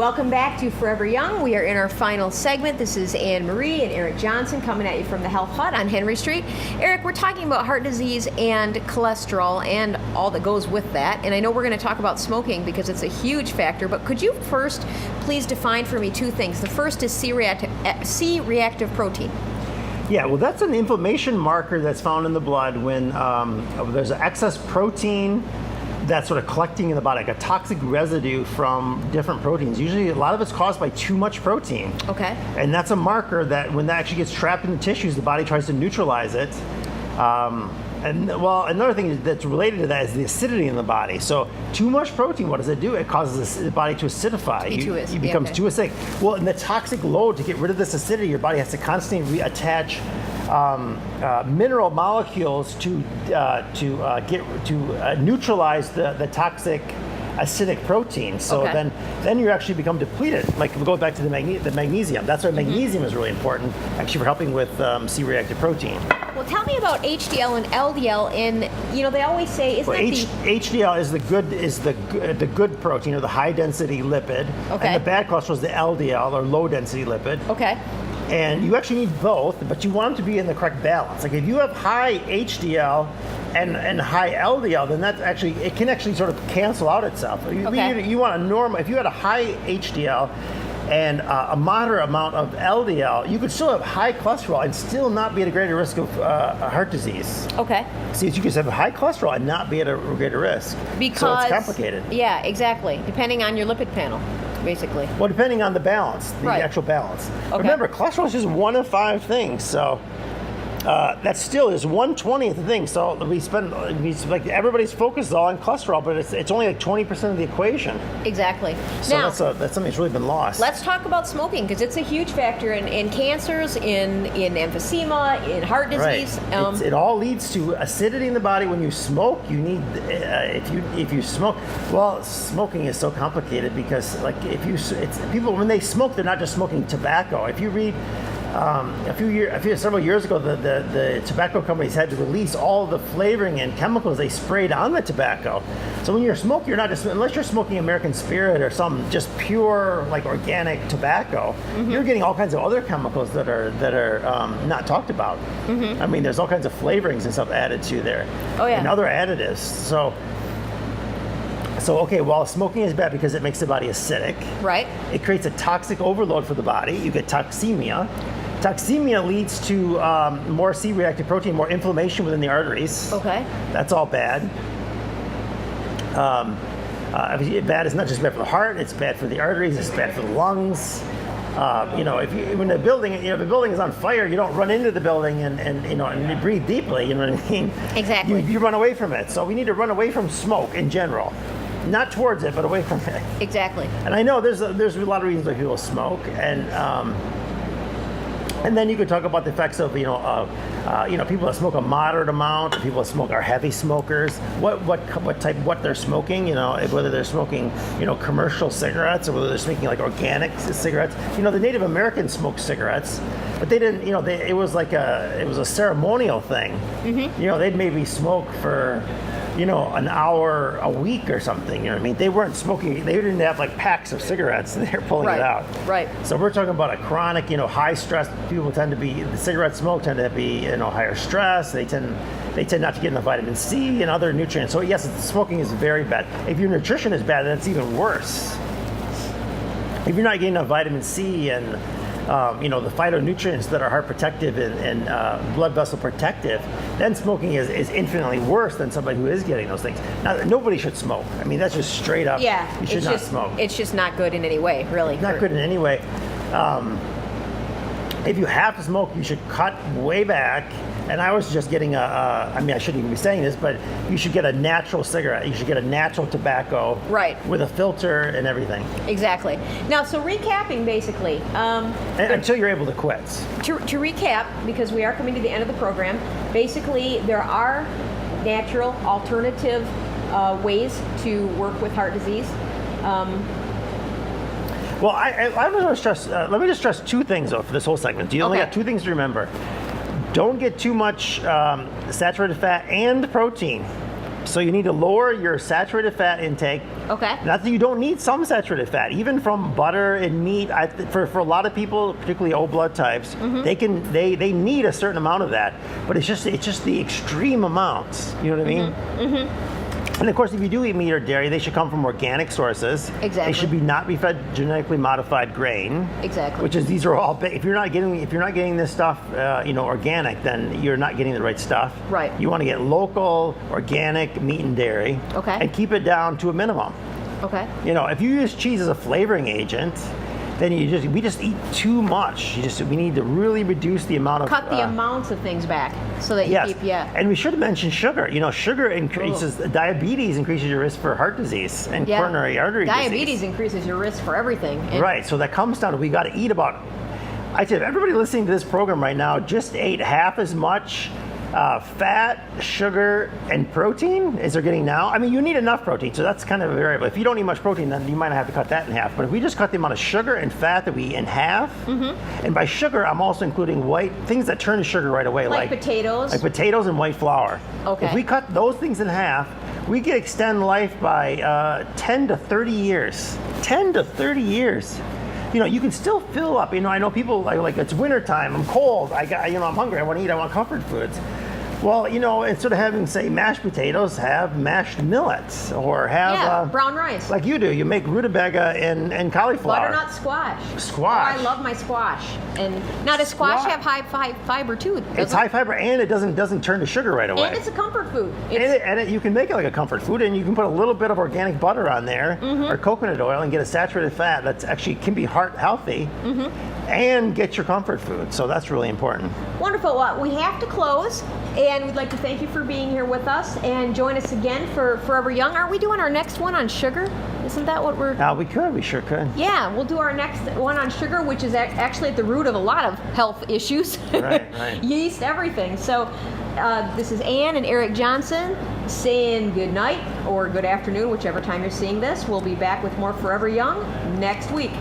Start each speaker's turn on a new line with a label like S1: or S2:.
S1: Welcome back to Forever Young. We are in our final segment. This is Anne Marie and Eric Johnson coming at you from the Health Hut on Henry Street. Eric, we're talking about heart disease and cholesterol and all that goes with that. And I know we're going to talk about smoking because it's a huge factor, but could you first please define for me two things? The first is C-reactive protein.
S2: Yeah, well, that's an inflammation marker that's found in the blood when there's an excess protein that's sort of collecting in the body, like a toxic residue from different proteins. Usually a lot of it's caused by too much protein.
S1: Okay.
S2: And that's a marker that when that actually gets trapped in the tissues, the body tries to neutralize it. And well, another thing that's related to that is the acidity in the body. So too much protein, what does it do? It causes the body to acidify. It becomes too acidic. Well, in the toxic load, to get rid of this acidity, your body has to constantly reattach mineral molecules to neutralize the toxic acidic protein. So then you actually become depleted. Like we'll go back to the magnesium. That's why magnesium is really important, actually, for helping with C-reactive protein.
S1: Well, tell me about HDL and LDL. And they always say
S2: HDL is the good protein, or the high density lipid, and the bad cholesterol is the LDL, or low density lipid.
S1: Okay.
S2: And you actually need both, but you want them to be in the correct balance. Like if you have high HDL and high LDL, then it can actually sort of cancel out itself. You want a normal. If you had a high HDL and a moderate amount of LDL, you could still have high cholesterol and still not be at a greater risk of heart disease.
S1: Okay.
S2: See, you can have high cholesterol and not be at a greater risk.
S1: Because
S2: so it's complicated.
S1: Yeah, exactly. Depending on your lipid panel, basically.
S2: Well, depending on the balance, the actual balance. Okay. Remember, cholesterol is just one of 5 things, so that still is 1/20 of the thing. So like everybody's focus is all on cholesterol, but it's only like 20% of the equation.
S1: Exactly.
S2: So now, that's something that's really been lost.
S1: Let's talk about smoking, because it's a huge factor in cancers, in emphysema, in heart disease.
S2: Right. It all leads to acidity in the body. When you smoke, you need if you smoke. Well, smoking is so complicated because people when they smoke, they're not just smoking tobacco. If you read. Several years ago, the tobacco companies had to release all the flavoring and chemicals they sprayed on the tobacco. So when you're smoking, you're not just, unless you're smoking American Spirit or some just pure like organic tobacco, you're getting all kinds of other chemicals that are not talked about. I mean, there's all kinds of flavorings and stuff added to there, and other additives. So while smoking is bad because it makes the body acidic.
S1: Right.
S2: It creates a toxic overload for the body. You get toxemia. Toxemia leads to more C-reactive protein, more inflammation within the arteries. Okay. That's all bad. Bad is not just bad for the heart, it's bad for the arteries, it's bad for the lungs. When the building is on fire, you don't run into the building and you breathe deeply, you know what I mean?
S1: Exactly.
S2: You run away from it. So we need to run away from smoke in general. Not towards it, but away from it.
S1: Exactly.
S2: And I know there's a lot of reasons why people smoke, and then you could talk about the effects of people that smoke a moderate amount, people that smoke are heavy smokers. What they're smoking, whether they're smoking commercial cigarettes or whether they're smoking like organic cigarettes. The Native Americans smoked cigarettes, but they didn't. It was a ceremonial thing. They'd maybe smoke for an hour a week or something. You know what I mean? They weren't smoking. They didn't have like packs of cigarettes. They're pulling it out.
S1: Right.
S2: So we're talking about a chronic, high stress. People tend to be the cigarette smoke tend to be higher stress. They tend not to get enough vitamin C and other nutrients. So yes, smoking is very bad. If your nutrition is bad, then it's even worse. If you're not getting enough vitamin C and the phytonutrients that are heart protective and blood vessel protective, then smoking is infinitely worse than somebody who is getting those things. Now, nobody should smoke. I mean, that's just straight up.
S1: Yeah,
S2: you should not smoke.
S1: It's just not good in any way, really.
S2: Not good in any way. If you have to smoke, you should cut way back. And I was just getting I shouldn't even be saying this, but you should get a natural cigarette. You should get a natural tobacco.
S1: Right.
S2: With a filter and everything.
S1: Exactly. Now, so recapping basically.
S2: Until you're able to quit.
S1: To recap, because we are coming to the end of the program, basically there are natural alternative ways to work with heart disease.
S2: Well, I want to stress, let me just stress 2 things though for this whole segment. You only got 2 things to remember. Don't get too much saturated fat and protein. So you need to lower your saturated fat intake.
S1: Okay.
S2: Not that you don't need some saturated fat, even from butter and meat. For a lot of people, particularly O blood types, they need a certain amount of that, but it's just the extreme amounts. You know what I mean? And of course, if you do eat meat or dairy, they should come from organic sources.
S1: Exactly.
S2: They should not be fed genetically modified grain.
S1: Exactly.
S2: Which is these are all. If you're not getting this stuff, organic, then you're not getting the right stuff.
S1: Right.
S2: You want to get local, organic meat and dairy.
S1: Okay.
S2: And keep it down to a minimum.
S1: Okay.
S2: If you use cheese as a flavoring agent, then we just eat too much. We need to really reduce the amount of
S1: Cut the amounts of things back so that you
S2: yes.
S1: keep, yeah.
S2: And we should mention sugar. Sugar increases diabetes, increases your risk for heart disease and coronary artery
S1: Diabetes
S2: disease.
S1: increases your risk for everything. And
S2: Right. So that comes down to we got to eat about. I tell you, everybody listening to this program right now just ate half as much fat, sugar, and protein as they're getting now. I mean, you need enough protein, so that's kind of a variable. If you don't eat much protein, then you might have to cut that in half. But if we just cut the amount of sugar and fat that we eat in half, and by sugar, I'm also including things that turn to sugar right away,
S1: like potatoes.
S2: like potatoes and white flour.
S1: Okay.
S2: If we cut those things in half, we can extend life by 10 to 30 years. 10 to 30 years. You can still fill up. I know people like it's wintertime, I'm cold, I'm hungry, I want to eat, I want comfort foods. Well, instead of having, say, mashed potatoes, have mashed millets or have
S1: brown rice.
S2: like you do. You make rutabaga and cauliflower.
S1: Butternut squash.
S2: Squash.
S1: Oh, I love my squash. And now does squash have high fiber too?
S2: It's high fiber and it doesn't turn to sugar right away.
S1: And it's a comfort food.
S2: You can make it like a comfort food, and you can put a little bit of organic butter on there or coconut oil and get a saturated fat that's actually can be heart healthy and get your comfort food. So that's really important.
S1: Wonderful. Well, we have to close, and we'd like to thank you for being here with us, and join us again for Forever Young. Aren't we doing our next one on sugar? Isn't that what we're...
S2: We sure could.
S1: Yeah, we'll do our next one on sugar, which is actually at the root of a lot of health issues.
S2: Right.
S1: Yeast, everything. So this is Ann and Eric Johnson saying good night or good afternoon, whichever time you're seeing this. We'll be back with more Forever Young next week.